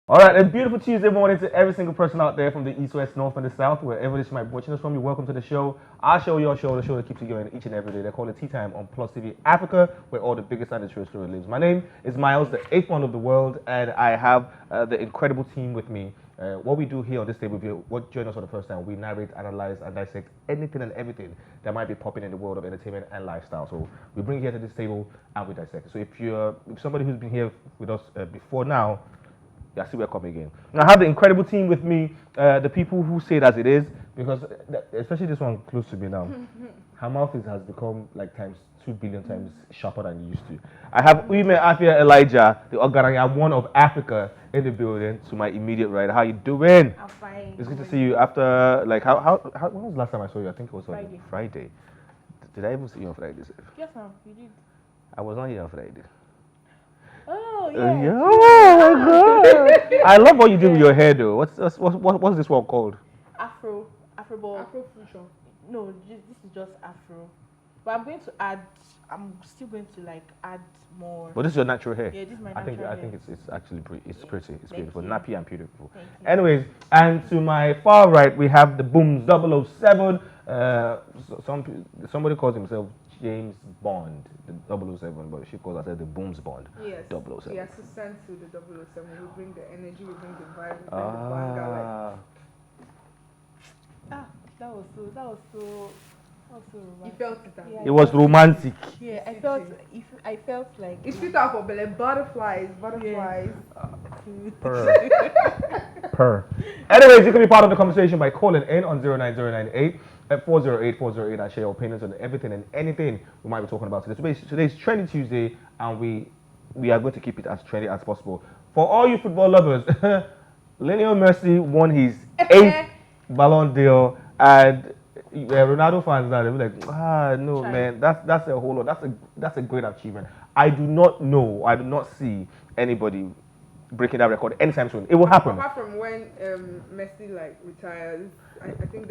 All right, a beautiful Tuesday morning to every single person out there from the east, west, north, and the south, wherever this might be watching us from. You're welcome to the show. Our show, your show, the show that keeps you going each and every day. They call it Tea Time on Plus TV Africa, where all the biggest and the true story lives. My name is Miles, the eighth one of the world, and I have the incredible team with me. What we do here on this table, if you join us for the first time, we narrate, analyze, and dissect anything and everything that might be popping in the world of entertainment and lifestyle. So we bring you here to this table and we dissect it. So if somebody who's been here with us before now, yeah, I see we're coming again. Now, I have the incredible team with me, the people who say it as it is, because especially this one close to me now, her mouth has become like times 2 billion times sharper than it used to. I have Ume Afia Elijah, the Ogaranya one of Africa, in the building to my immediate right. How you doing? I'm fine. It's good to see you after, like, when was the last time I saw you? I think it was on Friday. Did I even see you on Friday? Yes, ma'am, you did. I was not here on Friday. Oh, yeah. Yeah. Oh my god! I love what you do with your hair, though. What's this one called? Afro ball. Afro fusion. No, this is just Afro. But I'm still going to like add more. But this is your natural hair. Yeah, this is my natural hair. I think it's actually pretty. It's pretty. It's Thank beautiful. you. Nappy and beautiful. Thank you. Anyways, and to my far right we have the Booms 007. Somebody calls himself James Bond, the 007, but she calls herself the Booms Bond. Yes. 007. The assistant to the 007. We bring the energy, we bring the vibe, we bring the banger. That was so romantic. You felt it. Yeah, It was romantic. Yeah, I felt like It's fit out for belly. Butterflies. Per. Anyways, you can be part of the conversation by calling in on 09098 at 408 and share your opinions on everything and anything we might be talking about today. Today's Trendy Tuesday, and we are going to keep it as trendy as possible. For all you football lovers, Lionel Messi won his 8th Ballon d'Or, and Ronaldo fans now, they'll be like, no, man, that's a whole lot. That's a great achievement. I do not see anybody breaking that record anytime soon. It will happen. Apart from when Messi retires,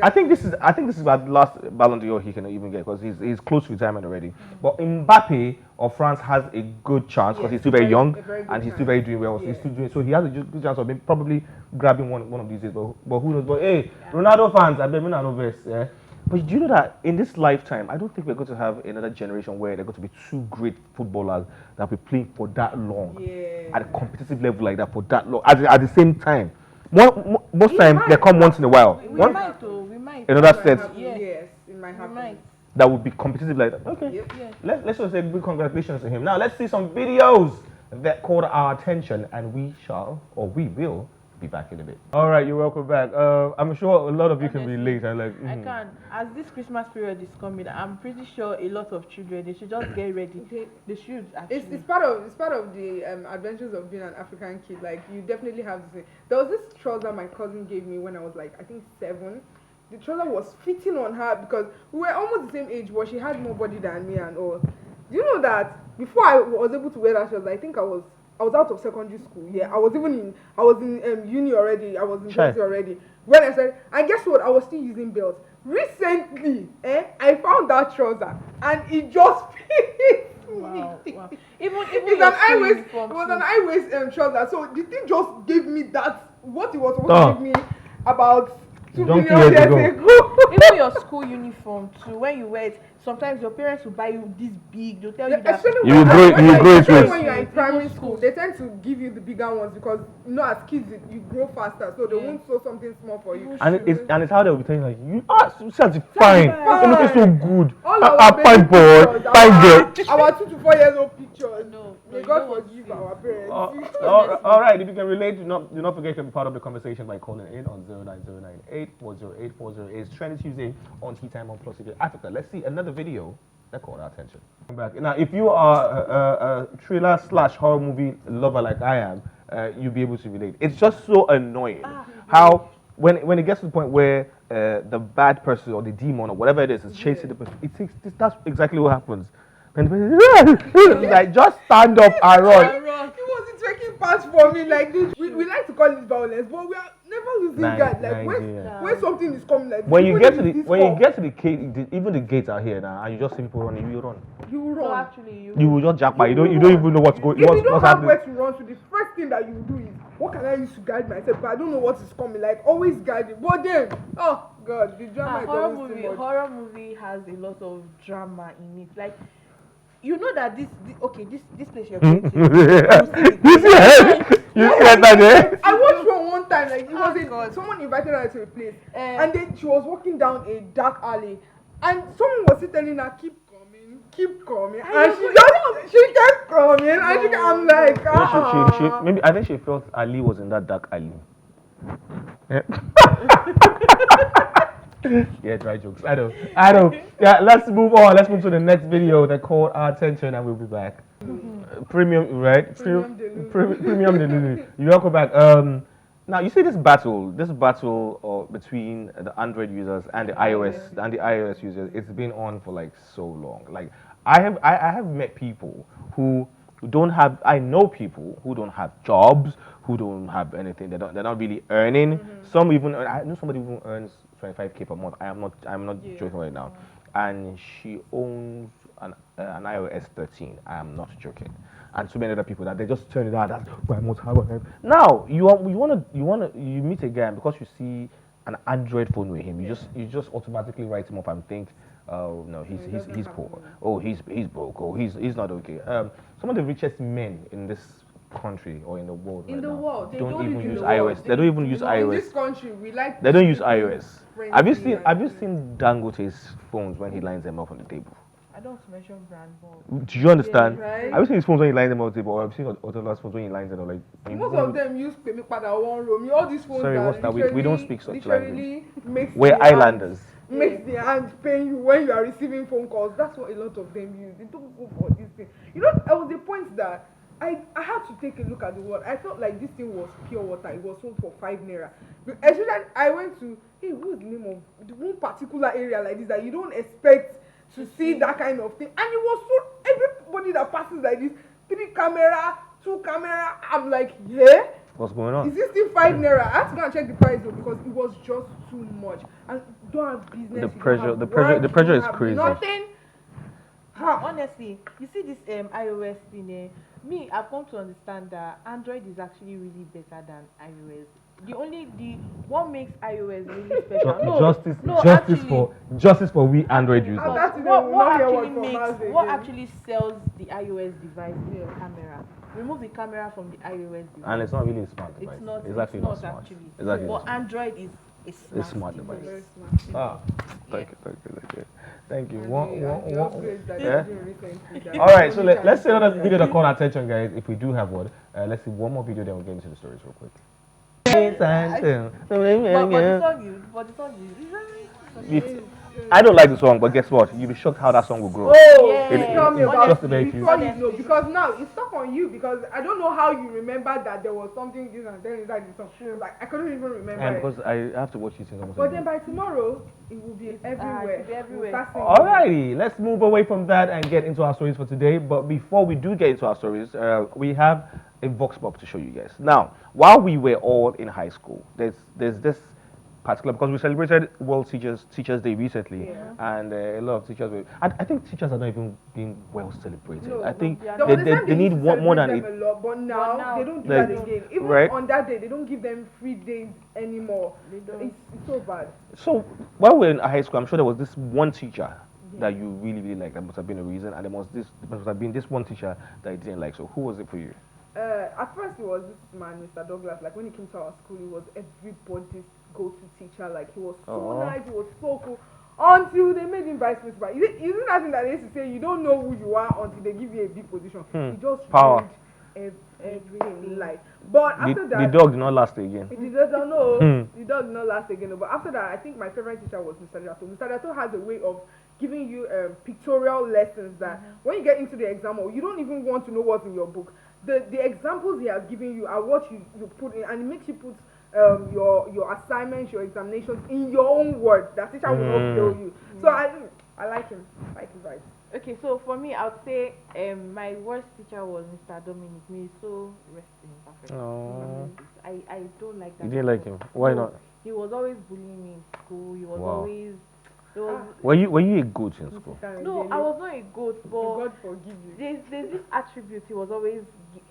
I think this is about the last Ballon d'Or he can even get, because he's close to retirement already. But Mbappe of France has a good chance because he's still very young and he's still very doing well. Yeah. He's still doing, so he has a good chance of probably grabbing one of these days. But who knows? But hey, Ronaldo fans, I bet me not know this. Yeah. But do you know that in this lifetime, I don't think we're going to have another generation where they're going to be two great footballers that will be playing for that long, at a competitive level like that for that long, at the same time. Most times they come once in a while. We might. Another set. Yes, it might happen. That would be competitive like that. Okay. Yep. Yeah. Let's just say big congratulations to him. Now let's see some videos that caught our attention, and we will be back in a bit. All right, you're welcome back. I'm sure a lot of you can relate. I can. As this Christmas period is coming, I'm pretty sure a lot of children, they should just get ready. They should actually. It's part of the adventures of being an African kid. Like, you definitely have to say. There was this trouser my cousin gave me when I was like, I think 7. The trouser was fitting on her because we were almost the same age, but she had more body than me and all. Do you know that before I was able to wear that trouser, I think I was out of secondary school. Yeah, I was in uni already. I was in university already. When I said, and guess what? I was still using belts. Recently, I found that trouser and it just fits me. Wow. Even It was an high waist trouser. So the thing just gave me that what it was supposed to give me about 2 million years ago. Even your school uniform too. When you wear it, sometimes your parents will buy you this big. They'll tell you that you will grow it when you're in primary school, they tend to give you the bigger ones because as kids you grow faster, so they won't sew something small for you. And it's how they'll be telling like, you are fine. You're looking so good. Fine boy, fine girl. Our 2 to 4 years old pictures. No, May God forgive our parents. All right, if you can relate, do not forget to be part of the conversation by calling in on 09098 408 408. It's Trendy Tuesday on Tea Time on Plus TV Africa. Let's see another video that caught our attention. Come back. Now, if you are a thriller/horror movie lover like I am, you'll be able to relate. It's just so annoying how when it gets to the point where the bad person or the demon or whatever it is chasing the person, that's exactly what happens. And the person like, just stand up and run. It wasn't taking parts for me like this. We like to call it violence, but we are never losing guard. Like when something is coming like this, when you get to the gate, even the gates are here now, and you just see people running, you run. You will run. So actually, you will just jack by. You don't even know what's going. If you don't what's have happening. where to run to, the first thing that you do is what can I use to guide myself? But I don't know what is coming. Like always guiding. But then, oh God, the drama is always too much. Horror movie has a lot of drama in it. Like you know that this place you're going to. You see that there? I watched one time. Like it was God. someone invited her to a place, and then she was walking down a dark alley, and someone was telling her keep coming, and she kept coming, and I'm like, Maybe I think she felt Ali was in that dark alley. Yeah. Yeah, dry jokes. I know. Yeah, let's move on. Let's move to the next video that caught our attention, and we'll be back. Premium, right? Premium delivery. You welcome back. Now you see this battle between the Android users and the iOS users. It's been on for like so long. Like I have met people who don't have. I know people who don't have jobs, who don't have anything. They're not really earning. Some even I know somebody who earns 25K per month. I'm not joking right now, and she owns an iOS 13. I am not joking. And so many other people that they just turn it out. That's why I'm not hard. Now you meet a guy, and because you see an Android phone with him, you just automatically write him up and think, oh no, he's poor. Oh, he's broke. Oh, he's not okay. Some of the richest men in this country or in the world they don't even use iOS. They don't even use iOS. In this country, we like. They don't use iOS. Have you seen Dangote's phones when he lines them up on the table? I don't mention brand, but do you understand? Yeah, right? Have you seen his phones when he lines them on the table, or have you seen Otola's phones when he lines them up? Like Most of them use Pemi Pada One Room. All these phones. Sorry, what's that? We don't speak such language. We're islanders. Makes the hand pain you when you are receiving phone calls. That's what a lot of them use. They don't go for this thing. You know, I was the point that I had to take a look at the world. I felt like this thing was pure water. It was sold for 5 naira. Especially, I went to, hey, what's the name of the one particular area like this that you don't expect to see that kind of thing? And it was so, everybody that passes like this, 3 camera, 2 camera, I'm like, yeah? What's going on? Is this still 5 naira? I had to go and check the price though because it was just too much. And you don't have business. The pressure is crazy. Nothing. Honestly, you see this iOS thing. Me, I've come to understand that Android is actually really better than iOS. What makes iOS really special? Justice for we Android users. What actually sells the iOS device is the camera. Remove the camera from the iOS device. And it's not really a smart device. It's actually not smart. actually. Exactly. But Android is a smart device. Very smart. Thank you. Thank you. Yeah. All right, so let's see another video that caught our attention, guys. If we do have one, let's see one more video, then we'll get into the stories real quick. But the song is I don't like the song, but guess what? You'll be shocked how that song will grow. Tell me about just it about before you know, because now it's stuck on you because I don't know how you remember that there was something this and then inside the song. Like I couldn't even remember. And because I have to watch it almost. But then by tomorrow it will be everywhere. Alrighty, let's move away from that and get into our stories for today. But before we do get into our stories, we have a vox pop to show you guys. Now, while we were all in high school, there's this particular, because we celebrated World Teachers Day recently, and a lot of teachers were. I think teachers are not even being well celebrated. No, I think they need more than a lot, but now they don't do that again. Even on that day, they don't give them free days anymore. They don't. It's so bad. So while we were in high school, I'm sure there was this one teacher that you really liked. That must have been a reason, and there must have been this one teacher that you didn't like. So who was it for you? At first, it was this man, Mr. Douglas. Like when he came to our school, he was everybody's go-to teacher. Like he was so nice, he was so cool. Until they made him vice principal. Isn't that thing that they used to say? You don't know who you are until they give you a big position. He just power. Everything like. But after that, the dog did not last again. The dog did not last again. But after that, I think my favorite teacher was Mr. Dato. Mr. Dato has a way of giving you pictorial lessons that when you get into the exam, you don't even want to know what's in your book. The examples he has given you are what you put in, and it makes you put your assignments, your examinations in your own words. That teacher will not fail you. So I like him. I like his vibes. Okay, so for me, I would say my worst teacher was Mr. Dominic. He is so resting perfect. I don't like that. You didn't like him? Why not? He was always bullying me in school. He was always. There was Were you a goat in school? no, I was not a goat, but God forgive you. there's this attribute he was always.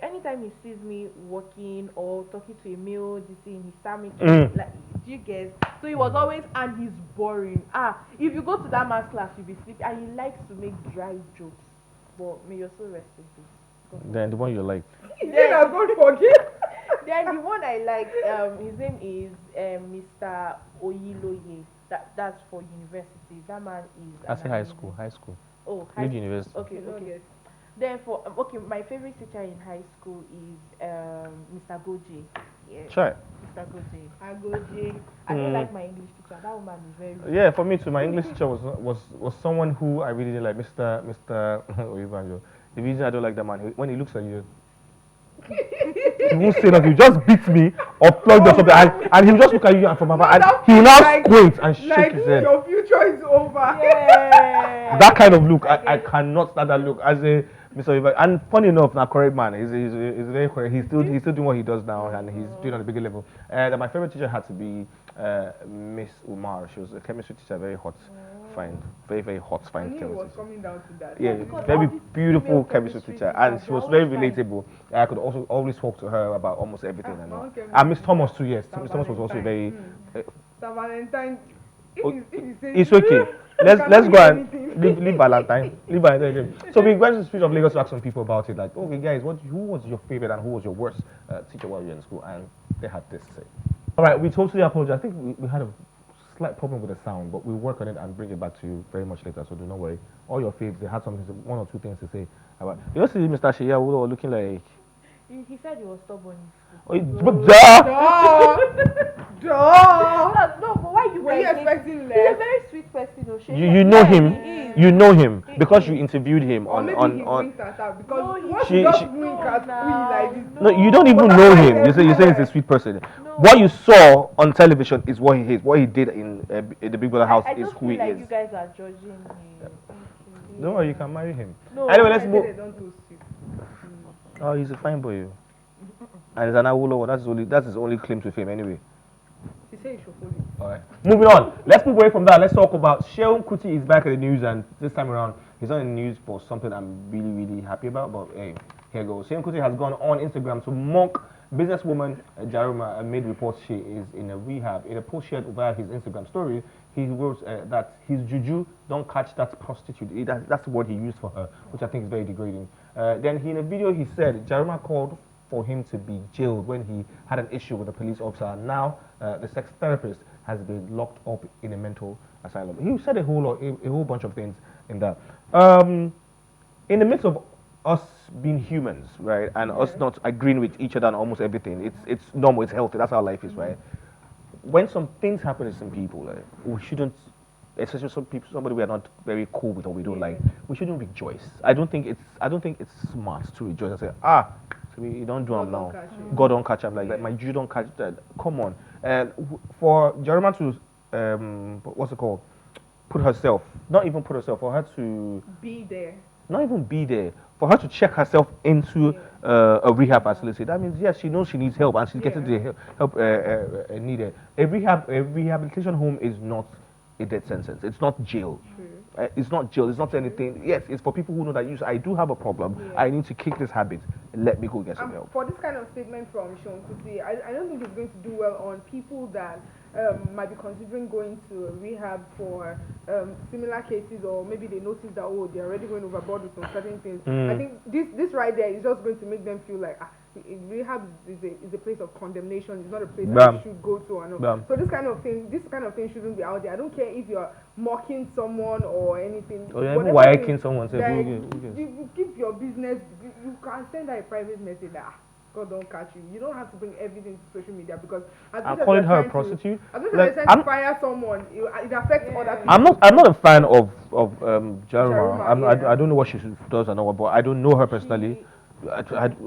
Anytime he sees me walking or talking to a male, this thing, he start making like, do you guess? So he was always, and he's boring. If you go to that man's class, you'll be sleeping, and he likes to make dry jokes. But may your soul rest in peace. God Then the one you like. Then I God forgive. Then the one I like, his name is Mr. Oyiloye. That's for university. That man is. I say high school. High school. Oh, Leave university. Okay, okay. Then my favorite teacher in high school is Mr. Goji. Yeah. Try. Mr. Goji. Goji. I don't like my English teacher. That woman is very. Yeah, for me too. My English teacher was someone who I really didn't like, Mr. Oyebanjo. The reason I don't like that man, when he looks at you, he won't say nothing. He just beat me or plug or something, and he'll just look at you and from above, and he will now squint and shake his head. Your future is over. Yeah. That kind of look, I cannot stand that look. As a Mr. Oyebanjo, and funny enough, now correct man, he's very correct. He's still doing what he does now, and he's doing on a bigger level. And my favorite teacher had to be Miss Umar. She was a chemistry teacher, very hot, fine, very very hot, I fine knew it chemistry was teacher. coming down to that. Yeah, because very all these beautiful female chemistry chemistry teacher, teachers, and she they're was very always fine. relatable. I could also always talk to her about almost everything and all. my own chemistry And Miss Thomas too, yes. Sir Miss Thomas was also very. Sir Valentine. Oh, If you say It's okay. Let's cannot go hear and anything. leave Valentine. Leave Valentine. So we went to the street of Lagos to ask some people about it. Like, okay, guys, who was your favorite and who was your worst teacher while you were in school? And they had this to say. All right, we totally apologize. I think we had a slight problem with the sound, but we'll work on it and bring it back to you very much later. So do not worry. All your faves, they had something, one or two things to say about. You just see Mr. Shea looking like. He said he was stubborn. Oh, but duh! Duh! No, but why you Were you guys hate- expecting He's a less? very sweet person, though. You know him. He is. You know him He because is. you interviewed him Or on maybe on he on. winked at her because No, he- once She- you just she- wink No, at we like this. No, you don't even But know that's him. why You say he's a everywhere. sweet person. No. What you saw on television is what he is. What he did in the Big Brother house I is just who feel he like is. you guys are judging him. No, you can marry him. No. Anyway, I let's said move. they don't do sweet. Oh, he's a fine boy. And he's an Awolowo. That's his only claim to fame anyway. She said you should follow it. Alright. Moving on. Let's move away from that. Let's talk about Seun Kuti is back in the news, and this time around he's not in the news for something I'm really, really happy about. But hey, here goes. Seun Kuti has gone on Instagram to mock businesswoman Jaruma amid reports she is in a rehab. In a post shared via his Instagram story, he wrote that his juju don't catch that prostitute. That's the word he used for her, which I think is very degrading. Then in a video he said Jaruma called for him to be jailed when he had an issue with a police officer. And now the sex therapist has been locked up in a mental asylum. He said a whole bunch of things in that. In the midst of us being humans, right, and us not agreeing with each other on almost everything, it's normal, it's healthy. That's how life is, right? When some things happen to some people, like, we shouldn't. Especially somebody we are not very cool with or we don't like, we shouldn't rejoice. I don't think it's smart to rejoice and say, so you don't do them now. God don't catch him like that. My Jew don't catch that. Come on. For Jaruma to what's it called? Put herself, not even put herself, for her to Be there. not even be there, for her to check herself into a rehab facility. That means yes, she knows she needs help and she's getting the help needed. A rehabilitation home is not a death sentence. It's not jail. It's not jail. It's not anything. Yes, it's for people who know that I do have a problem. I need to kick this habit. Let me go get some help. For this kind of statement from Seun Kuti, I don't think it's going to do well on people that might be considering going to rehab for similar cases, or maybe they notice that they're already going overboard with some certain things. I think this right there is just going to make them feel like rehab is a place of condemnation. It's not a place that you should go to. And all. So this kind of thing shouldn't be out there. I don't care if you're mocking someone or anything. Oh, yeah, why hacking someone? Say, you keep your business. You can send out a private message that God don't catch you. You don't have to bring everything to social media because I'm calling her a prostitute. As much as you're trying to fire someone, it affects other people. I'm not a fan of Jaruma. Jaruma, I don't know what she does and all, but I don't know her personally. I don't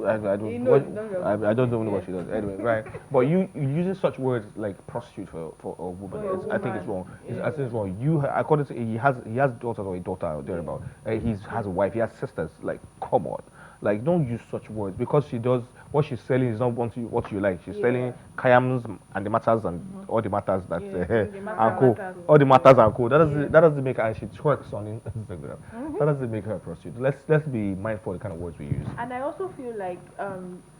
know what she does anyway, right? But you using such words like prostitute for a woman, I think it's wrong. I think it's wrong. According to he has daughters or a daughter or thereabout. He has a wife. He has sisters. Like, come on. Like, don't use such words because she does what she's selling is not what you like. She's selling kayams and the matters and all the matters that and co. All the matters and co. That doesn't make her, and she twerks on Instagram. That doesn't make her a prostitute. Let's be mindful of the kind of words we use. And I also feel like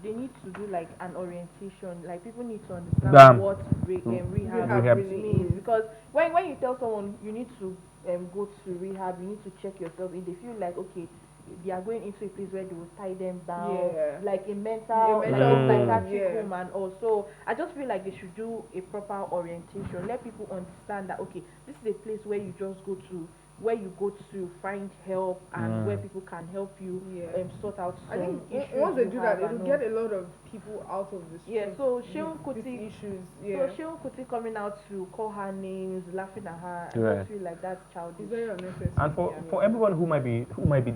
they need to do like an orientation. Like people need to understand what rehab really means. Because when you tell someone you need to go to rehab, you need to check yourself. If they feel like okay, they are going into a place where they will tie them down, like a mental psychiatric home, and also I just feel like they should do a proper orientation. Let people understand that okay, this is a place where you just go to, where you go to find help, and where people can help you sort out some issues. I think once they do that, it will get a lot of people out of the street. Yeah, so Seun Kuti issues. So Seun Kuti coming out to call her names, laughing at her, I just feel like that's childish. It's very unnecessary. And for everyone who might be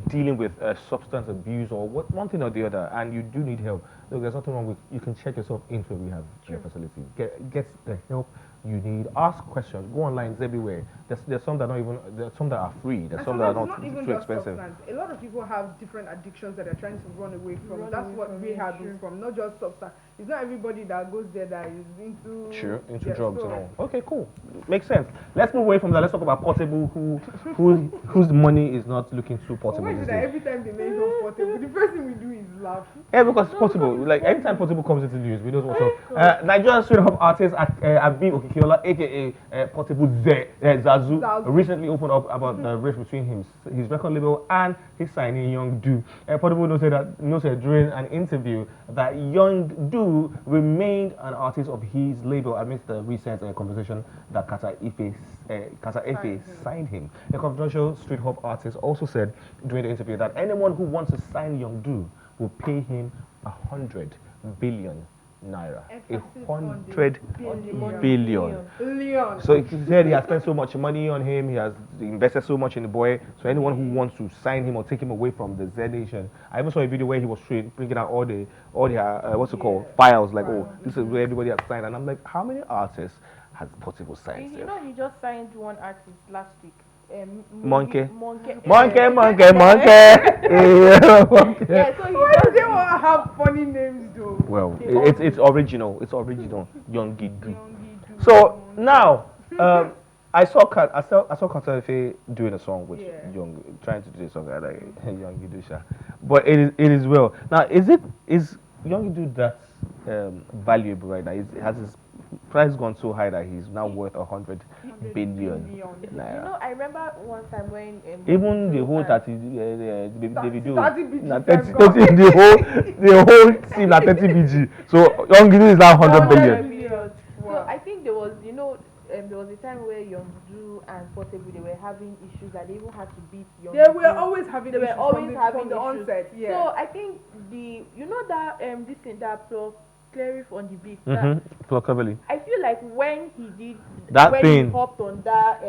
dealing with substance abuse or one thing or the other, and you do need help, look, there's nothing wrong with, you can check yourself into a rehab facility. Get the help you need. Ask questions. Go online. It's everywhere. There's some that are not even. There's some that are free. There's some that are not even too just expensive. Substance. A lot of people have different addictions that they're trying to run away from. That's what rehab is from. Not just substance. It's not everybody that goes there that is into drugs and all. Okay, cool. Makes sense. Let's move away from that. Let's talk about Portable, whose money is not looking too portable. Why is that every time they mention Portable, the first thing we do is laugh? Yeah, because it's Portable. Like every time Portable comes into the news, we know what's up. Nigerian straight up artist Abi Okikiola, aka Portable Zazu, recently opened up about the rift between his record label and his signing Young Do. Portable noted during an interview that Young Do remained an artist of his label amidst the recent conversation that Kata Efe signed him. A confidential street hop artist also said during the interview that anyone who wants to sign Young Do will pay him 100 billion naira. 100 billion. So he said he has spent so much money on him, he has invested so much in the boy. So anyone who wants to sign him or take him away from the Z Nation. I even saw a video where he was bringing out all the files, like, oh, this is where everybody has signed. And I'm like, how many artists has Portable signed? You know, he just signed one artist last week. Monkey. Yeah, so he Why do they want to have funny names though? Well, it's original. It's original. Young Gidu. So now, I saw Kata Efe doing a song with Young, trying to do a song like Young Gidu. But it is well. Now, is Young Gidu that valuable right now? Has his price gone so high that he's now worth 100 billion naira? You know, I remember one time when even the whole 30 Davido, 30 the whole team at 30 BG. So Young Gidu is now 100 billion. So I think there was, there was a time where Young Do and Portable, they were having issues that they even had to beat Young Do. They were always having issues from the issues. onset. Yeah. So I think that this thing that Clarif on the beat. I feel like when he did he hopped on that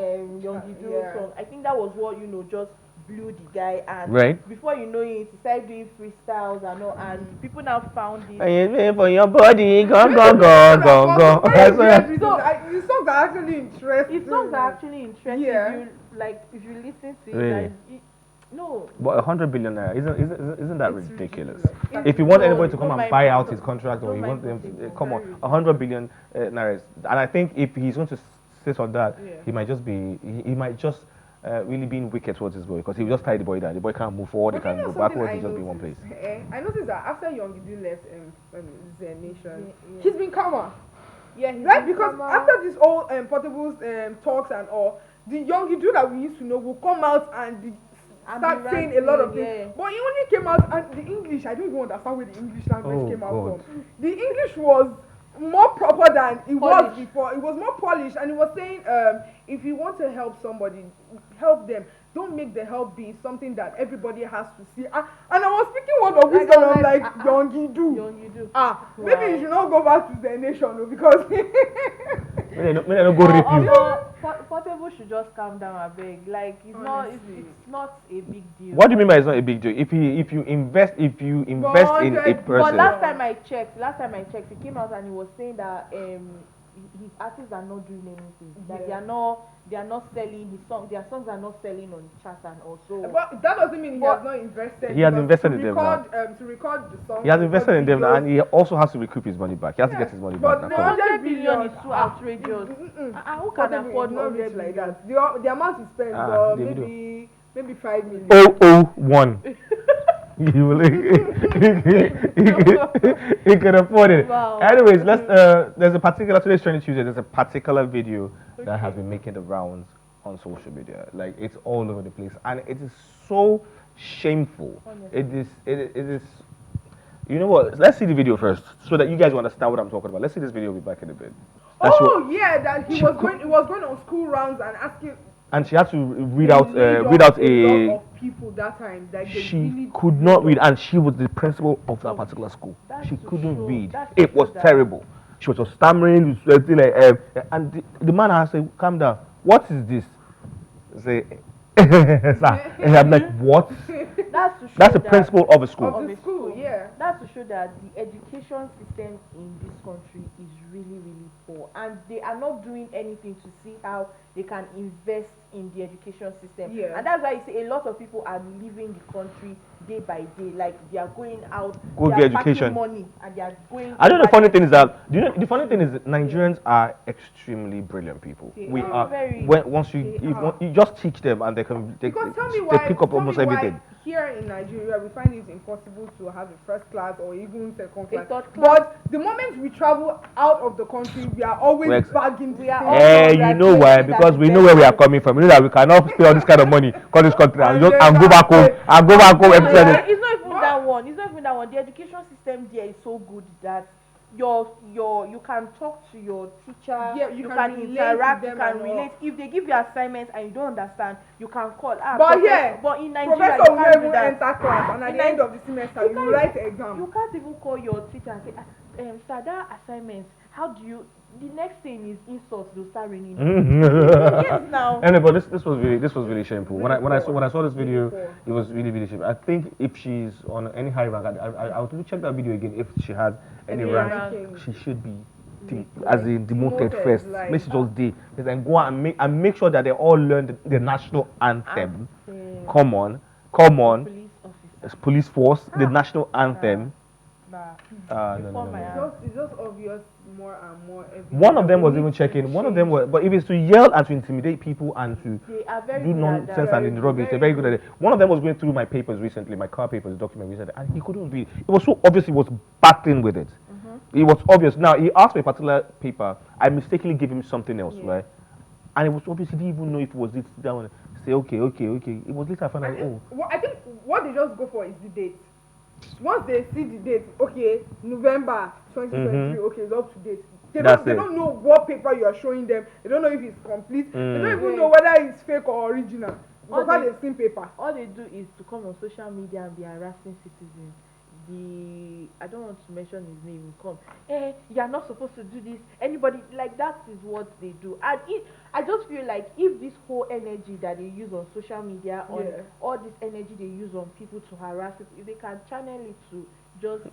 Young Do song, I think that was what just blew the guy, and before you know it, he started doing freestyles and all, and people now found it. For your body, go. The songs are actually interesting. His songs are actually interesting. Yeah. If you listen to really? No. But 100 billion naira, isn't that ridiculous? If you want anybody to come and buy out his contract, or you want them to come on, 100 billion naira, and I think if he's going to sit on that, he might just really being wicked towards his boy, because he will just tie the boy down. The boy can't move forward, he can't go backwards, he'll just be in one place. I noticed that after Young Do left Z Nation, he's been calmer. Yeah, he's right, because after this all Portable's talks and all, the Young Do that we used to know will come out and start saying a lot of things. Yeah. But he only came out, and the English, I don't even understand where the English language came out from. The English was more proper than it was before. It was more polished, and he was saying, if you want to help somebody, help them. Don't make the help be something that everybody has to see. And I was speaking word of wisdom. I'm like, Young Do. Maybe you should not go back to the nation because. Maybe don't go rape you. Portable should just calm down a bit. Like it's not a big deal. What do you mean by it's not a big deal? If you invest in a person. But last time I checked, he came out and he was saying that his artists are not doing anything. That Yeah. they are not selling his song. Their songs are not selling on charts and also. But that doesn't mean he But- has not invested. He has because invested to in them record, to record the song. He has to invested record in them now, videos. and he also has to recoup his money back. He has to Yeah, get his money but back. no, Now. 100 billion is too Ah, outrageous. Mm-mm. Who can Whatever, afford it's not 100 rich like billion? that. The amount he spends, Davido. maybe 5 million. 001. You will, he can afford it. Wow. Anyways, there's a particular, today's trending Tuesday, there's a particular video that has been making the rounds on social media. Like, it's all over the place. And it is so shameful. Honestly. It is, you know what, let's see the video first, so that you guys will understand what I'm talking about. Let's see this video, we'll be back in a bit. That's Oh what- yeah, that he was going on school rounds and asking. and she had to read They out laid off a lot of people that time. Like they she really could not read, and she was the principal of that particular school. That's She to couldn't show- read. that's to It was show that- terrible. She was just stammering, sweating like, and the man has said, "Calm down. What is this?" Say, sir. And I'm like, "What?" That's to show That's the that- principal of a school. Of the a school, yeah. That's to show that the education system in this country is really, really poor, and they are not doing anything to see how they can invest in the education system. Yeah. And that's why you see a lot of people are leaving the country day by day. Like they are going out, Go they get are packing education. money, and they are going. I know the funny thing is overseas. that, do you know, the funny thing is that Nigerians are extremely brilliant people. They We are are, very- once you, they if, are. you just teach them and they can, they Because tell me they why. pick up tell almost me why everything. here in Nigeria we find it impossible to have a first class or even second class. third class. But the moment we travel out of the country, we are always We're- bagging. We are the all same. You know why? Because we know where we are coming from. We know that we cannot pay all this kind of money, call this country, and, just, and go back home, and go back home No, every it's Sunday. not even that one. It's not even that one. The education system there is so good that you can talk to your teacher. Yeah, you can relate interact. with You them can and all. relate. If they give you assignments and you don't understand, you can call. But professor- yeah, but in Nigeria, Professor you will can't not do even that. enter class, and at In the end Ni- of the semester, you you can't- write exam. You can't even call your teacher and say, sir, that assignment. How do you? The next thing is insults. They'll start raining. Yes, now. Anyway, but this was really shameful. When I saw this video, Really poor. it was really shameful. I think if she's on any high rank, I would check that video again. If she has any Any rank, ranking. she should be Like, as in demoted demoted, first. like- Make she just day. And go out and make sure that they all learn the national anthem. Come on, Police officer. police force, the national anthem. Nah. No. Before my It's just obvious more and more. every One day. of them We was need even to checking. One of change. them was, but if it's to yell and to intimidate people and to They are very do good at that. nonsense and in rubbish, they're very good at it. One of them was going through my papers recently, my car papers, document recently, and he couldn't read. It was so obvious he was battling with it. It was obvious. Now he asked for a particular paper. I mistakenly gave him something else, right? And it was obvious he didn't even know it was this that one. Say okay. It was later I found out. Oh, I think what they just go for is the date. Once they see the date, okay, November 2023, okay, it's up to date. They That's they it. don't know what paper you are showing them. They don't know if it's complete. They don't even Mm. know whether it's fake or original. All Because they- they've seen paper. All they do is to come on social media and be harassing citizens. I don't want to mention his name, will come. You are not supposed to do this. Anybody, like that is what they do. And I just feel like if this whole energy that they use on social media, on Yeah. all this energy they use on people to harass people, if they can channel it to just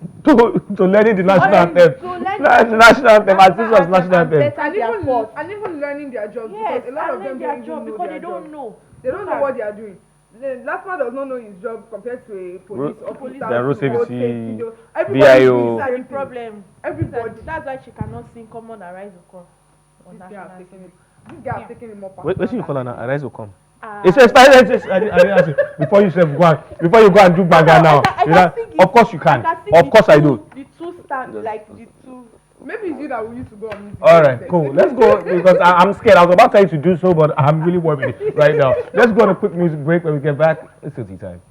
to learning the national Honestly, anthem. to learn National anthem. As this was national anthem. better their cause. And even learning their jobs. Yes, because a lot of and them learn their don't job even know because their they don't job. know. They don't know what they are doing. The last man does not know his job compared to a police officer. their road to safety, everybody VIO. is That's the same problem. Everybody. That's why she cannot sing "Come on, Arise, O Come" on This guy has national taken TV. it. This guy has taken him up. Wait, you call her now? Arise will come. Ah. It's expired. I didn't ask you. Before you say before you go and do baga now. I You know, can sing of course you can. sing Of the course I two- do. The two stand like the two. Maybe it's you that we used to go on music. All right, cool. Let's go because I'm scared. I was about to tell you to do so, but I'm really worried right now. Let's go on a quick music break. When we get back, it's tea time.